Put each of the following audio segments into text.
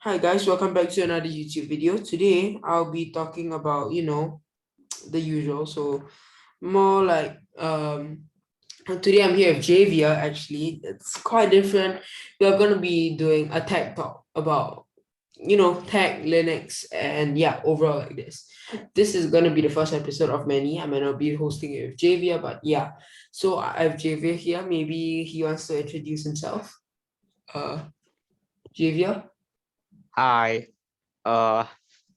Hi guys, welcome back to another YouTube video. Today I'll be talking about, the usual. So more like today I'm here with Javier actually. It's quite different. We're gonna be doing a tech talk about tech, Linux, and yeah, overall like this. This is gonna be the first episode of many. I might not be hosting it with Javier, but yeah. So I have Javier here. Maybe he wants to introduce himself. Uh Javier. Hi, uh,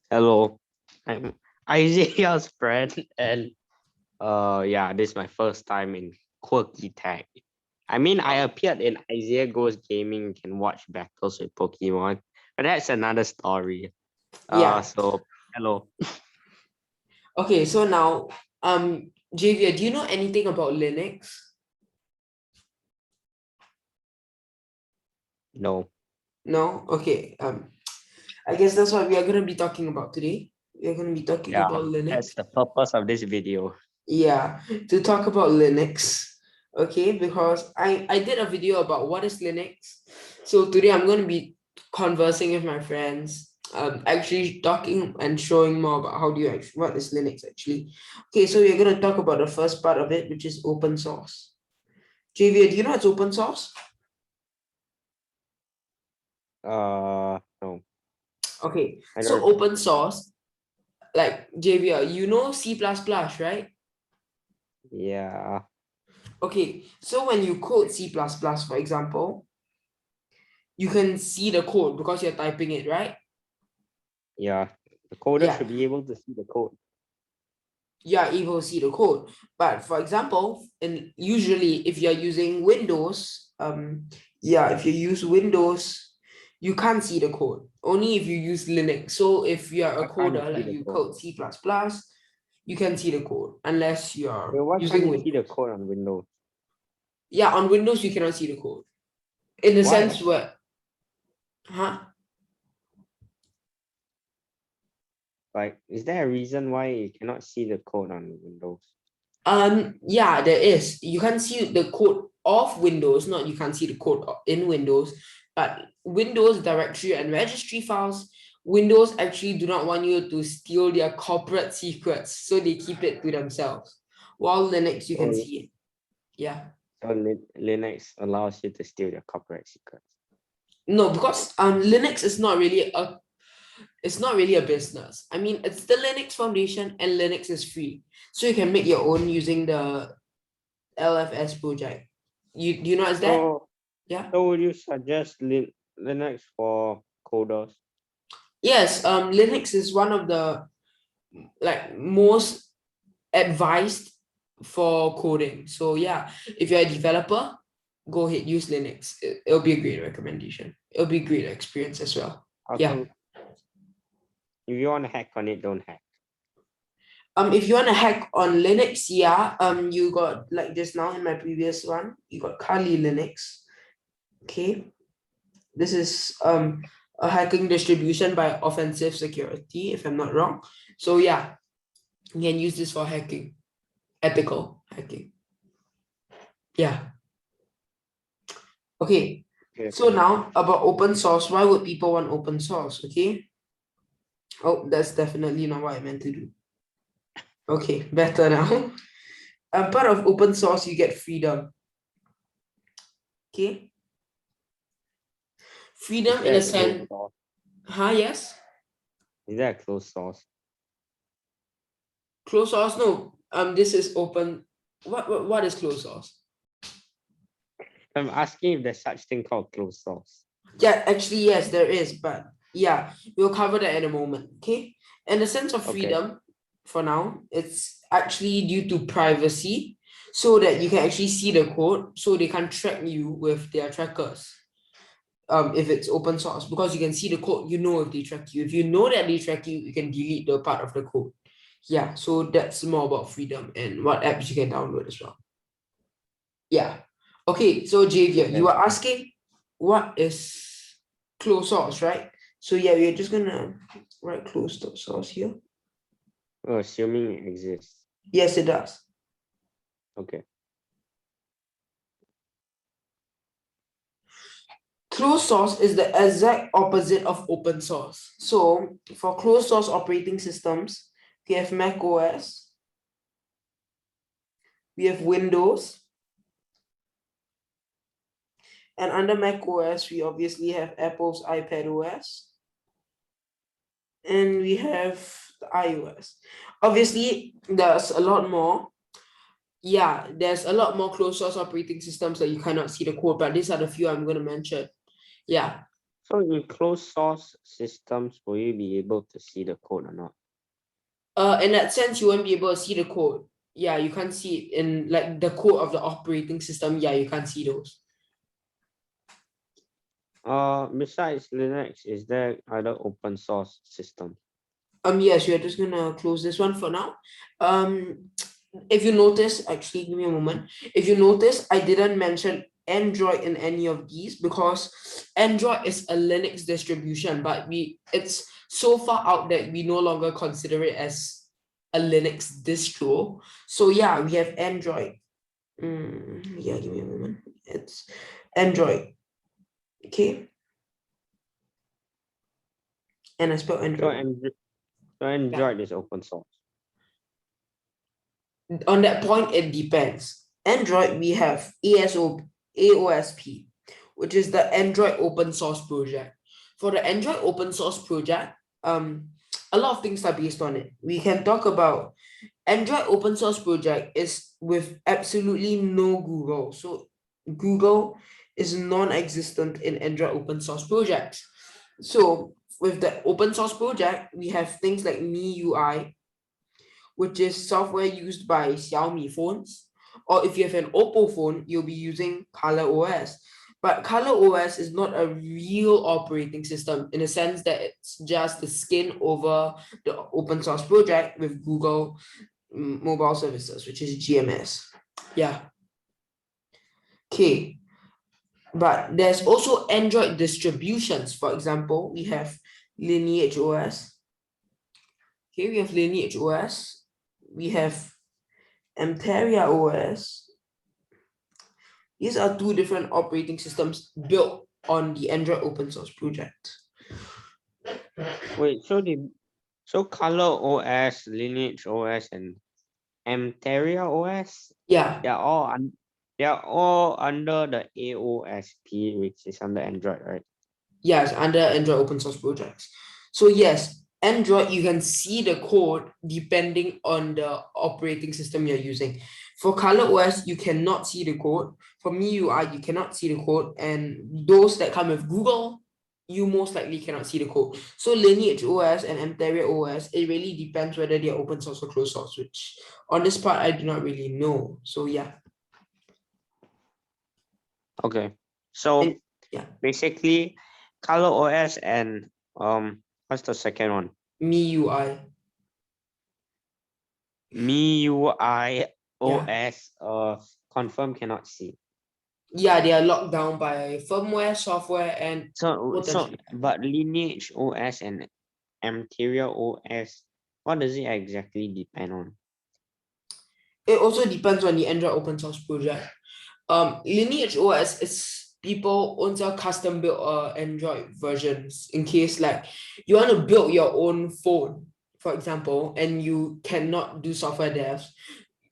hello. I'm Isaiah's friend, and yeah, this is my first time in Quirky Tag. I mean, I appeared in Isaiah Goes Gaming. You can watch battles with Pokemon, but that's another story. Yeah. So hello. Okay, so now, Javier, do you know anything about Linux? No, No? Okay. I guess that's what we are gonna be talking about today. We are gonna be talking yeah, about that's Linux. the purpose of this video. Yeah, to talk about Linux. Okay, because I did a video about what is Linux. So today I'm gonna be conversing with my friends, actually talking and showing more about how do you actually what is Linux actually. Okay, so we're gonna talk about the first part of it, which is open source. Javier, do you know what's open source? No, Okay, I so don't. open source, like Javier, you know C++, right? Yeah, Okay, so when you code C++, for example, you can see the code because you're typing it, right? yeah. The coder Yeah, should be able to see the code. you're able to see the code. But for example, and usually if you're using Windows, if you use Windows, you can't see the code. Only if you use Linux. So if you're a Why can't you coder, see like the you code? code C++, you can see the code unless you're Why can't using you see the Windows. code on Windows? Yeah, on Windows you cannot see the code. In the Why? sense where, huh? Like, is there a reason why you cannot see the code on Windows? Yeah, there is. You can see the code of Windows, not you can't see the code in Windows, but Windows directory and registry files, Windows actually do not want you to steal their corporate secrets, so they keep it to themselves. While Linux, you can So, see it. Yeah. Linux allows you to steal your corporate secrets. No, because Linux is not really a business. I mean, it's the Linux Foundation and Linux is free. So you can make your own using the LFS project. You do you know what's that? So, Yeah. so would you suggest Linux for coders? Yes, Linux is one of the like most advised for coding. So yeah, if you're a developer, go ahead, use Linux. It'll be a great recommendation. It'll be a great experience as well. How Yeah. come if you want to hack on it, don't hack? If you want to hack on Linux, yeah, you got like just now in my previous one, you got Kali Linux. Okay. This is a hacking distribution by offensive security, if I'm not wrong. So yeah, you can use this for hacking, ethical hacking. Yeah. Okay. Okay. So now about open source, why would people want open source? Okay. Oh, that's definitely not what I meant to do. Okay, better now. Part of open source, you get freedom. Okay. Is Freedom in there a a closed sense. source? Huh, yes. Is there a closed source? Closed source, no. This is open. What is closed source? I'm asking if there's such thing called closed source. Yeah, actually, yes, there is, but yeah, we'll cover that in a moment. Okay. And the sense of Okay. freedom, for now, it's actually due to privacy, so that you can actually see the code, so they can track you with their trackers. If it's open source, because you can see the code, you know if they track you. If you know that they track you, you can delete the part of the code. Yeah, so that's more about freedom and what apps you can download as well. Yeah. Okay, so Javier, you Okay. are asking what is closed source, right? So yeah, we're just gonna write closed source here. Oh, assuming it exists. Yes, it does. Okay. Closed source is the exact opposite of open source. So for closed source operating systems, we have Mac OS, we have Windows, and under Mac OS, we obviously have Apple's iPad OS, and we have the iOS. Obviously, there's a lot more. Yeah, there's a lot more closed source operating systems that you cannot see the code, but these are the few I'm going to mention. Yeah. So in closed source systems, will you be able to see the code or not? In that sense, you won't be able to see the code. Yeah, you can't see it in like the code of the operating system. Yeah, you can't see those. Besides Linux, is there other open source systems? Yes, we are just gonna close this one for now. If you notice, actually, give me a moment. If you notice, I didn't mention Android in any of these because Android is a Linux distribution, but it's so far out that we no longer consider it as a Linux distro. So yeah, we have Android. Yeah, give me a moment. It's Android. Okay. And I spelled So, Android. Android is open source. On that point, it depends. Android, we have AOSP, which is the Android open source project. For the Android open source project, a lot of things are based on it. We can talk about Android open source project is with absolutely no Google. So Google is non-existent in Android open source projects. So with the open source project, we have things like MIUI, which is software used by Xiaomi phones. Or if you have an Oppo phone, you'll be using Color OS. But Color OS is not a real operating system in the sense that it's just the skin over the open source project with Google Mobile Services, which is GMS. Yeah. Okay. But there's also Android distributions. For example, we have Lineage OS. Okay, we have Lineage OS. We have Mteria OS. These are two different operating systems built on the Android open source project. Wait, so Color OS, Lineage OS, and Mteria OS, Yeah, they are all under the AOSP, which is under Android, right? yes, under Android open source projects. So yes, Android, you can see the code depending on the operating system you're using. For Color OS, you cannot see the code. For MIUI, you cannot see the code. And those that come with Google, you most likely cannot see the code. So Lineage OS and Mteria OS, it really depends whether they're open source or closed source, which on this part, I do not really know. So yeah. Okay. So And yeah, basically, Color OS and what's the second one? MIUI. MIUI Yeah. OS confirm cannot see. Yeah, they are locked down by firmware, software, and potentially. But Lineage OS and Mteria OS, what does it exactly depend on? It also depends on the Android open source project. Lineage OS is people own self custom built Android versions in case like you want to build your own phone, for example, and you cannot do software devs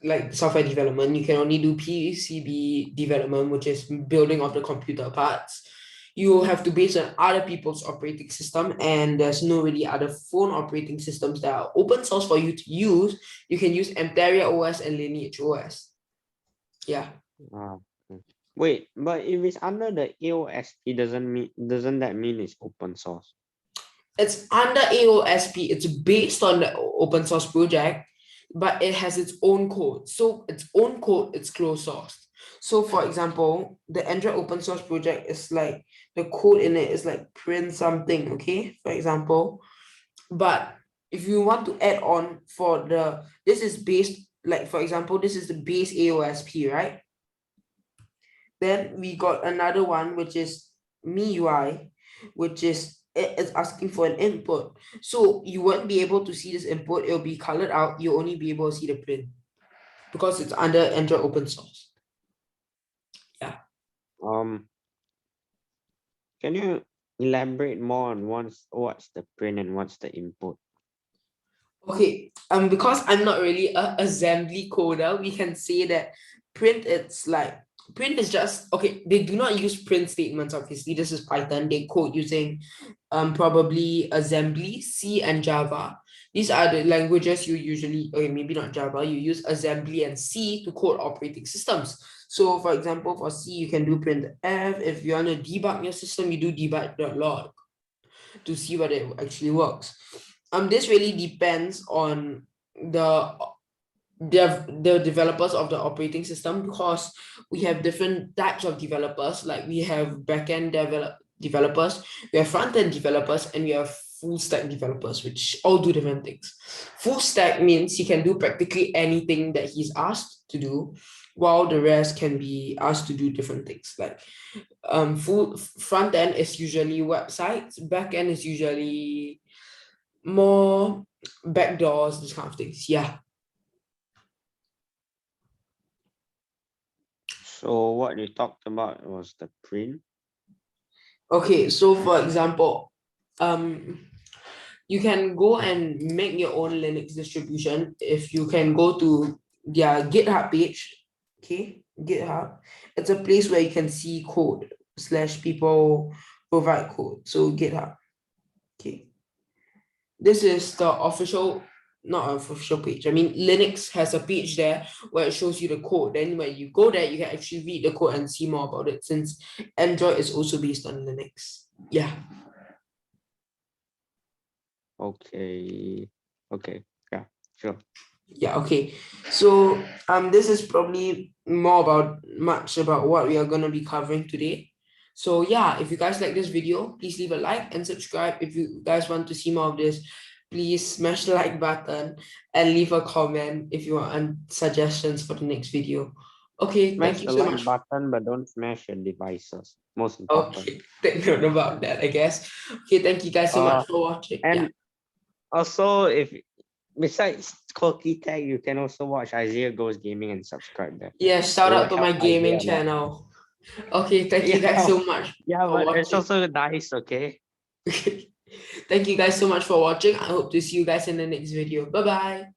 like software development. You can only do PCB development, which is building of the computer parts. You have to base on other people's operating system, and there's no really other phone operating systems that are open source for you to use. You can use Mteria OS and Lineage OS. Yeah. Okay. Wait, but if it's under the AOSP, doesn't that mean it's open source? It's under AOSP. It's based on the open source project, but it has its own code. So its own code, it's closed source. So for example, the Android open source project is like the code in it is like print something, okay? For example. But if you want to add on for this is based, like for example, this is the base AOSP, right? Then we got another one, which is MIUI, which is it's asking for an input. So you won't be able to see this input. It'll be colored out. You'll only be able to see the print because it's under Android open source. Yeah. Um. Can you elaborate more on what's the print and what's the input? Okay, because I'm not really a assembly coder, we can say that print it's like print is just okay, they do not use print statements, obviously. This is Python. They code using probably assembly, C and Java. These are the languages you usually, okay, maybe not Java, you use assembly and C to code operating systems. So for example, for C, you can do printf. If you want to debug your system, you do debug.log to see whether it actually works. This really depends on the the developers of the operating system, because we have different types of developers. Like we have backend developers, we have front-end developers, and we have full stack developers, which all do different things. Full stack means he can do practically anything that he's asked to do, while the rest can be asked to do different things. Like full front end is usually websites, back end is usually more backdoors, this kind of things. Yeah. So what you talked about was the print. Okay, so for example, you can go and make your own Linux distribution if you can go to their GitHub page. Okay, GitHub. It's a place where you can see code slash people provide code. So GitHub. Okay. This is the official, not official page. I mean, Linux has a page there where it shows you the code. Then when you go there, you can actually read the code and see more about it, since Android is also based on Linux. Yeah. Okay. Okay. Yeah, sure. Yeah, okay. So this is probably more about much about what we are gonna be covering today. So yeah, if you guys like this video, please leave a like and subscribe. If you guys want to see more of this, please smash the like button and leave a comment if you want suggestions for the next video. Okay, thank Smash you the so like much. button, but don't smash your devices. Most important. Okay, take note about that, I guess. Okay, thank you guys so Uh, much for watching. Yeah. and also, if besides Quirky Tech, you can also watch Isaiah Goes Gaming and subscribe there. Yeah, shout It will out to help my Isaiah gaming a lot. channel. Okay, thank you guys Yeah, so much yeah, for but it's watching. also nice, okay? Thank you guys so much for watching. I hope to see you guys in the next video. Bye bye.